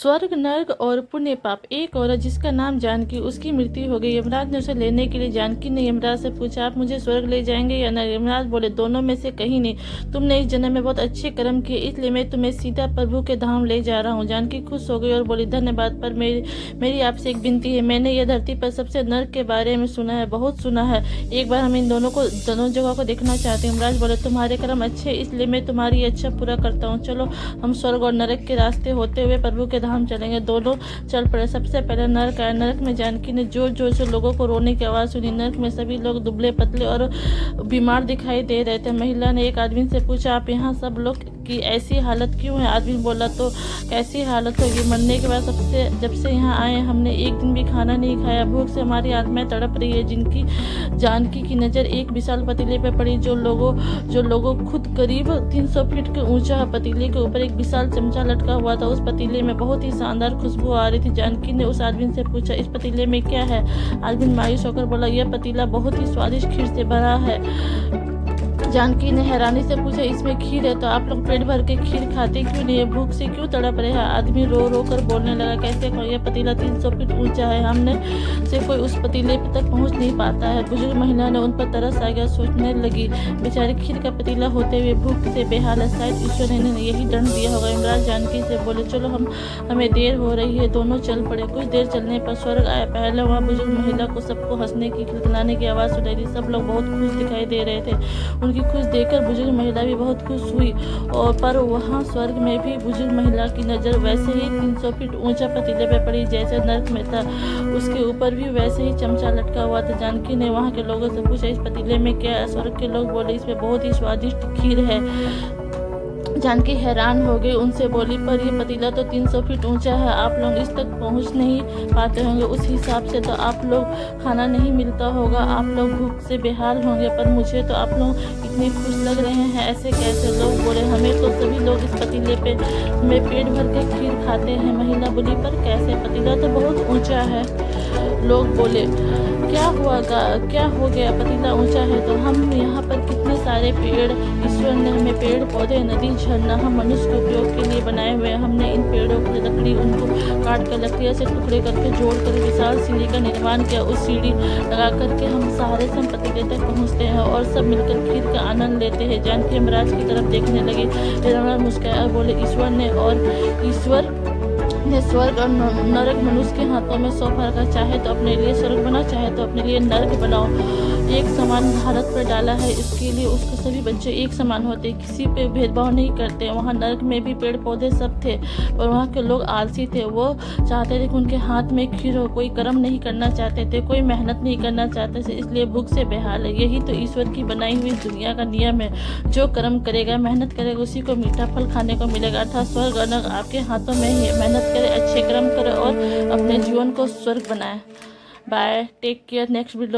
स्वर्ग, नर्क और पुण्य पाप। एक औरत जिसका नाम जानकी, उसकी मृत्यु हो गई। यमराज ने उसे लेने के लिए जानकी ने यमराज से पूछा, आप मुझे स्वर्ग ले जाएंगे या नर्क? यमराज बोले, दोनों में से कहीं नहीं। तुमने इस जन्म में बहुत अच्छे कर्म किए, इसलिए मैं तुम्हें सीधा प्रभु के धाम ले जा रहा हूँ। जानकी खुश हो गई और बोली, धन्यवाद, पर मेरी आपसे एक विनती है। मैंने यह धरती पर सबसे नर्क के बारे में सुना है, बहुत सुना है। एक बार हम इन दोनों जगह को देखना चाहते हैं। यमराज बोले, तुम्हारे कर्म अच्छे, इसलिए मैं तुम्हारी इच्छा पूरा करता हूँ। चलो हम स्वर्ग और नरक के रास्ते होते हुए प्रभु के धाम चलेंगे। दोनों चल पड़े। सबसे पहले नरक आया। नरक में जानकी ने जोर जोर से लोगों को रोने की आवाज़ सुनी। नरक में सभी लोग दुबले पतले और बीमार दिखाई दे रहे थे। महिला ने एक आदमी से पूछा, आप यहाँ सब लोग की ऐसी हालत क्यों है? आदमी बोला, तो कैसी हालत होगी, मरने के बाद जब से यहाँ आए हमने एक दिन भी खाना नहीं खाया। भूख से हमारी आत्माएं तड़प रही है। जिनकी जानकी की नज़र एक विशाल पतीले पर पड़ी, जो लोगों खुद करीब 300 फीट के ऊंचा है। पतीले के ऊपर एक विशाल चमचा लटका हुआ था। उस पतीले में बहुत ही शानदार खुशबू आ रही थी। जानकी ने उस आदमी से पूछा, इस पतीले में क्या है? आदमी मायूस होकर बोला, यह पतीला बहुत ही स्वादिष्ट खीर से भरा है। जानकी ने हैरानी से पूछा, इसमें खीर है तो आप लोग पेट भर के खीर खाते क्यों नहीं है? भूख से क्यों तड़प रहे हैं? आदमी रो रो कर बोलने लगा, कैसे यह पतीला 300 फीट ऊंचा है, हमने से कोई उस पतीले तक पहुंच नहीं पाता है। बुजुर्ग महिला ने उन पर तरस आ गया। सोचने लगी, बेचारे खीर का पतीला होते हुए भूख से बेहाल है, शायद ईश्वर ने इन्हें यही दंड दिया होगा। यमराज जानकी से बोले, चलो हमें देर हो रही है। दोनों चल पड़े। कुछ देर चलने पर स्वर्ग आया। पहले वहाँ बुजुर्ग महिला को सबको हंसने की, खिलखिलाने की आवाज़ सुनाई दी। सब लोग बहुत खुश दिखाई दे रहे थे। उनकी खुश देखकर बुजुर्ग महिला भी बहुत खुश हुई। और पर वहाँ स्वर्ग में भी बुजुर्ग महिला की नज़र वैसे ही 300 फीट ऊंचा पतीले पे पड़ी जैसे नर्क में था। उसके ऊपर भी वैसे ही चमचा लटका हुआ था। जानकी ने वहाँ के लोगों से पूछा, इस पतीले में क्या है? स्वर्ग के लोग बोले, इसमें बहुत ही स्वादिष्ट खीर है। जानकी हैरान हो गई। उनसे बोली, पर यह पतीला तो 300 फीट ऊंचा है, आप लोग इस तक पहुंच नहीं पाते होंगे। उस हिसाब से तो आप लोग खाना नहीं मिलता होगा, आप लोग भूख से बेहाल होंगे। पर मुझे तो आप लोग इतने खुश लग रहे हैं, ऐसे कैसे? लोग बोले, हमें तो सभी लोग इस पतीले में पेट भर के खीर खाते हैं। महिला बोली, पर कैसे? पतीला तो बहुत ऊँचा है। लोग बोले, क्या हो गया? पतीला ऊंचा है तो हम यहाँ पर कितने सारे पेड़, ईश्वर ने हमें पेड़ पौधे, नदी, झरना हम मनुष्य के उपयोग के लिए बनाए हुए हैं। हमने इन पेड़ों की लकड़ी, उनको काट कर लकड़ियों से टुकड़े करके जोड़कर विशाल सीढ़ी का निर्माण किया। उस सीढ़ी लगा करके हम सहारे से पतीले तक पहुँचते हैं और सब मिलकर खीर का आनंद लेते हैं। जानकी यमराज की तरफ देखने लगी। यमराज मुस्कुराया और बोले, ईश्वर ने स्वर्ग और नरक मनुष्य के हाथों में सौंपा रखा। चाहे तो अपने लिए स्वर्ग बनाओ, चाहे तो अपने लिए नरक बनाओ। एक समान भारत पर डाला है, इसके लिए उसके सभी बच्चे एक समान होते, किसी पे भेदभाव नहीं करते। वहाँ नरक में भी पेड़ पौधे सब थे, और वहाँ के लोग आलसी थे। वो चाहते थे कि उनके हाथ में खीर हो। कोई कर्म नहीं करना चाहते थे, कोई मेहनत नहीं करना चाहते थे, इसलिए भूख से बेहाल है। यही तो ईश्वर की बनाई हुई दुनिया का नियम है। जो कर्म करेगा, मेहनत करेगा, उसी को मीठा फल खाने को मिलेगा। अर्थात स्वर्ग और नरक आपके हाथों में ही है। मेहनत करें, अच्छे कर्म करें और अपने जीवन को स्वर्ग बनाएं। Bye, take care. Next video